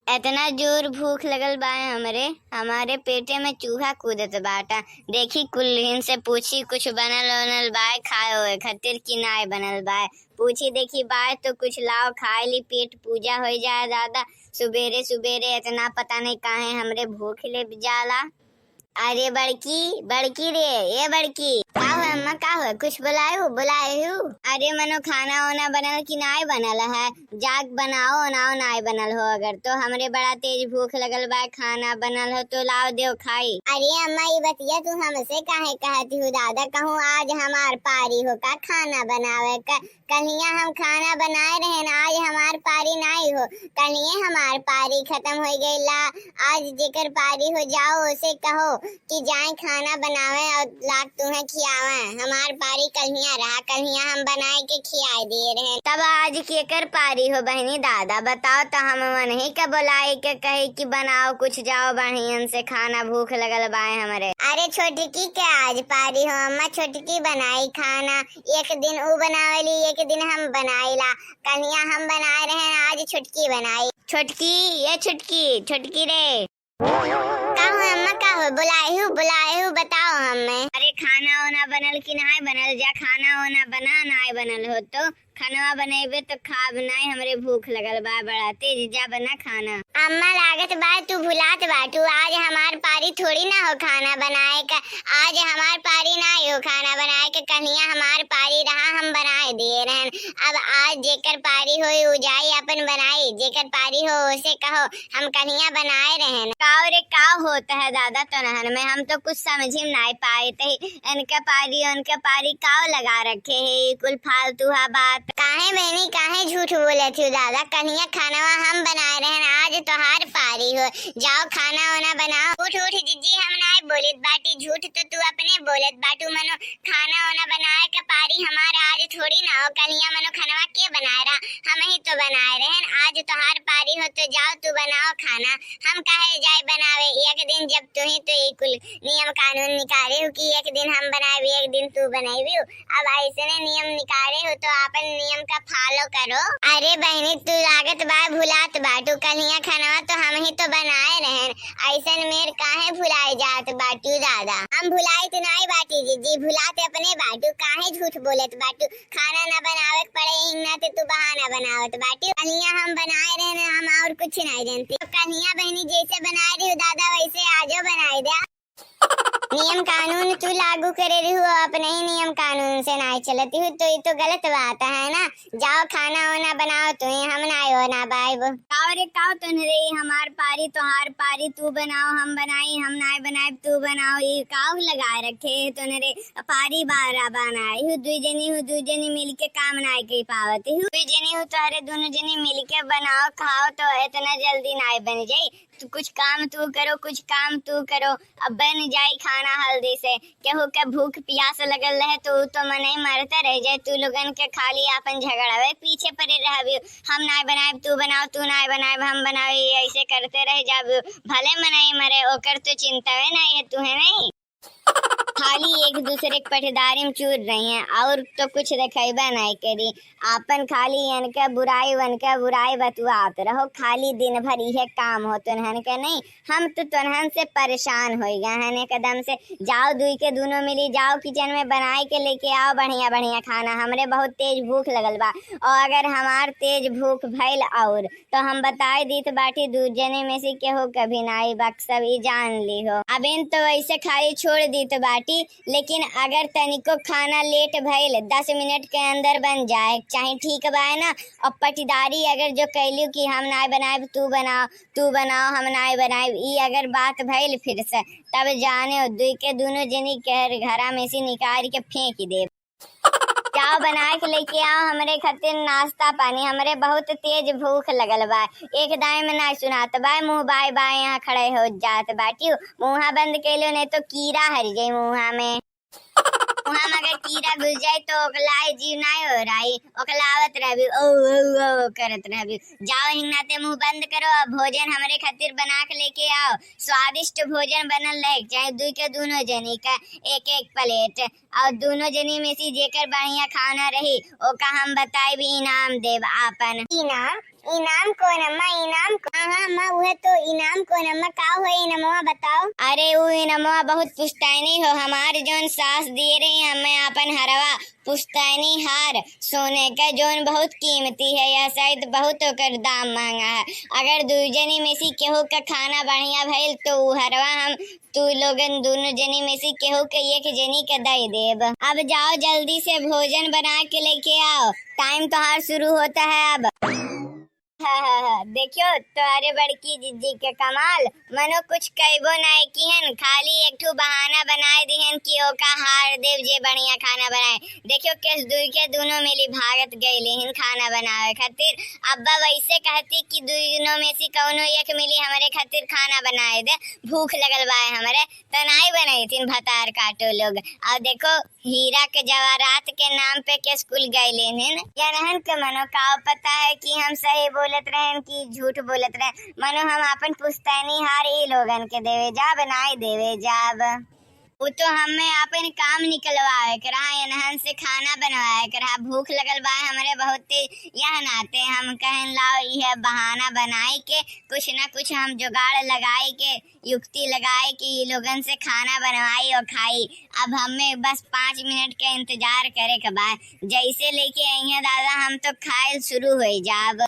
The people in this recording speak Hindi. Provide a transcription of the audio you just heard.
इतना जोर भूख लगल बा हमारे पेटे में चूहा कूदत बाटा। देखी कुल्हीन से पूछी कुछ बनल वनल बाय खाए होए खातिर की नाय बनल बाय। पूछी देखी बाय तो कुछ लाओ खाए ली, पेट पूजा हो जाए दादा। सुबेरे सुबेरे इतना पता नहीं काहे हमरे भूख ले जाला। अरे बड़की बड़की रे, ये बड़की का हो अम्मा, का हो कुछ बुलाए हो? अरे मनो खाना वाना बनल की नाय बनल है? जाग बनाओ ना नाय बनल हो, अगर तो हमरे बड़ा तेज भूख लगल बा, खाना बनल हो तो लाओ देव खाई। अरे अम्मा ये बतिया तू हमसे काहे कहती हो दादा, कहूँ आज हमार पारी हो का खाना बनावे का। कलिया हम खाना बनाए रहे ना, आज हमार पारी नाई हो। कलिए हमार पारी खत्म हो गई ला, आज जेकर पारी हो जाओ उसे कहो कि जाए खाना बनावे और लाग तुम्हें खियावे। हमार पारी कलिया रहा, कलिया हम बनाए के खियाए दिए रहे। तब आज केकर पारी हो बहनी दादा बताओ तो हम नहीं के बुलाई के कही कि बनाओ कुछ, जाओ बढ़ियन से खाना, भूख लगल बाए हमरे। अरे छोटकी के आज पारी हो अम्मा, छोटकी बनाई खाना। एक दिन ऊ बनावेली, एक दिन हम बनाईला। कलिया हम बनाए रहे, आज छुटकी बनाई। छुटकी ये छुटकी रे का हो अम्मा, का हो बुलाए हो बताओ हमें। अरे खाना वाना बनल की नाय बनल? जा खाना वाना बना, नाय बनल हो तो खाना बनेबे तो खा बनाए, हमरे भूख लगल बा बड़ा तेज, जा बना खाना। अम्मा लागत बा तू भुलात बाटू, आज हमार पारी थोड़ी ना हो खाना बनाए का। आज हमार पारी ना हो खाना बनाए के, कन्हैया हमार पारी रहा, हम बनाए दिए रहन। अब आज जेकर पारी हो उ जाई अपन बनाई, जेकर पारी हो उसे कहो हम कन्हैया बनाए रहन। काव रे का होता है दादा तो नहन में, हम तो कुछ समझ ही नहीं पाए थे। इनका पारी उनका पारी काव लगा रखे है, कुल फालतू है बात। काहे बहनी काहे झूठ बोले थी दादा, कन्हैया खाना हम बनाए रहे, आज तोहार पारी हो, जाओ खाना वाना बनाओ। उठ जीजी हम नहीं बोलित बाटी, झूठ तो तू अपने बोलत बाटू। मनो खाना वाना बनाए के पारी हमारा आज थोड़ी ना हो। कन्हैया मनो खाना के बनाए रहा, हम ही तो बनाए रहे, आज तोहार पारी हो तो जाओ तू बनाओ खाना। हम काहे जाए बनावे एक दिन, जब तू ही तो कुल नियम कानून निकाले हो कि एक दिन हम बनाए एक दिन तू बनाई। अब ऐसे नियम निकाले हो तो अपन नियम का फॉलो करो। अरे बहनी तू लागत बा भुलात बाटू, कन्हैया खाना तो हम ही तो बनाए रहे, ऐसन मेर काहे भुलाए जात बाटू दादा। हम भुलाई तो नहीं बाटी जीजी, भुलाते अपने बाटू, काहे झूठ बोलत बाटू। खाना ना बनावे पड़े हिंगना तो तू बहाना बनावत बाटू। कन्हैया हम बनाए रहे, हम और कुछ नहीं जानते। तो कन्हैया बहनी जैसे बनाए रही हो दादा वैसे आजो बनाए दे। नियम कानून तू लागू करे रही हो, अपने ही नियम कानून से नहीं चलती हो तो ये तो गलत बात है ना। जाओ खाना वाना बनाओ तो हम नहीं हो ना बाइब। रे काव तो रे हमार पारी तोहार पारी, तू बनाओ हम बनाई, हम नहीं बनाए तू बनाओ, ये काव लगाए रखे तो रे पारी बारा बनाई हूँ। दू जनी मिल के काम नहीं कर पावती हूँ। दू जनी हो तो अरे दोनों जनी मिल के बनाओ खाओ तो इतना जल्दी नहीं बन जाये। तो कुछ काम तू करो, कुछ काम तू करो, अब बन जाए खाना हल्दी से। केहू के भूख प्यास लगल रहे तो मने मरते रह जाए, तू लोगन के खाली अपन झगड़ावे पीछे पड़े रहबी। हम नहीं बनाए तू बनाओ, तू नहीं बनाए हम बनावे, ऐसे करते रह जाबी। भले मनाई मरे ओकर तो चिंता नहीं है, तुम्हें नहीं खाली एक दूसरे के पटेदारी में चूर रही हैं और तो कुछ दिखेबा नहीं करी। आपन खाली इनके बुराई बतुआत रहो, खाली दिन भर यह काम हो तुनहन के नहीं। हम तो तुनहन से परेशान हो गए हैं एकदम से। जाओ दुई के दोनों मिली जाओ किचन में बनाए के लेके आओ बढ़िया बढ़िया खाना, हमरे बहुत तेज भूख लगल बा। और अगर हमार तेज भूख भइल और तो हम बताए दीत बाटी, दू जने में से केहू कभी नाई बक सब ही जान ली हो। अब इन तो वैसे खाली छोड़ दीत बाटी, लेकिन अगर तनिको खाना लेट भइल 10 मिनट के अंदर बन जाए चाहे ठीक बा ना। और पटीदारी अगर जो कैलू कि हम नहीं बनाए तू बनाओ हम नहीं बनाए, ये अगर बात भइल फिर से तब जाने दुई के दोनों जनी के घरा में से निकाल के फेंक दे। जाओ बना के लेके आओ हमरे खातिर नाश्ता पानी, हमरे बहुत तेज भूख लगल बा। एक दाएं में नहीं सुनात बा, मुँह बाय बाय यहाँ खड़े हो जात बाटी। मुँहा बंद कैलो नहीं तो कीड़ा हर जाये मुँहा में। मुँहा में अगर कीड़ा घुस जाए तो ओकलाए जीव नहीं हो रही, ओकलावत रहबी ओ करत रहबी। जाओ हिंगनाते मुँह बंद करो, भोजन हमरे खातिर बना के लेके आओ। स्वादिष्ट भोजन बनल रहे, चाहे दुई के दोनों जनी का एक एक प्लेट, और दोनों जनी में से जेकर बढ़िया खाना रही ओका हम बताए भी इनाम देव आपन। इनाम इनाम कौन अम्मा? इनाम हाँ अम्मा उहे तो इनाम कौन अम्मा? का हो इनामवा बताओ। अरे वो इनामवा बहुत पुश्तैनी हो, हमारे जोन सास दिए रही हमें अपन हरवा पुश्तैनी हार सोने का जोन बहुत कीमती है, यह शायद बहुत ओकर दाम महंगा है। अगर दू जनी में से केहू का खाना बढ़िया भइल तो उ हरवा हम तू लोगन दोनों जनी में से केहू के एक जनी के दे देब। अब जाओ जल्दी से भोजन बना के लेके आओ, टाइम त्योहार शुरू होता है अब। हाँ देखियो तुम्हारे बड़की जिज्जी के कमाल, मनो कुछ कहबो नहीं किहन, खाली एक ठो बहाना बनाए दिहन कि ओका हार देव जे बढ़िया खाना बनाए। देखियो किस दूर के दोनों मिली भागत गईलिहन खाना बनावे खातिर। अब्बा वैसे कहती कि दोनों में से कौनो एक मिली हमारे खातिर खाना बनाए दे, भूख लगल बा हमरे, तो नहीं बनैथिन भतार काटो लोग। और देखो हीरा के जवाहरात के नाम पे के स्कूल गईलिहन या रहन के मनो का पता है कि हम सही बोलत रहें कि झूठ बोलत रहे। मनो हम अपन पुश्तैनी हार ई लोगन के देवे जाब नहीं देवे जाब। वो तो हमें अपन काम निकलवाए करा, एनहन से खाना बनवाए करा। भूख लगल बा हमरे बहुत, यह नाते हम कहन लाओ यह बहाना बनाई के कुछ ना कुछ हम जुगाड़ लगाए के युक्ति लगाए कि ये लोगन से खाना बनवाई और खाई। अब हमें बस 5 मिनट के इंतजार करे के बा, जैसे लेके आई है दादा हम तो खाए शुरू हो जाब।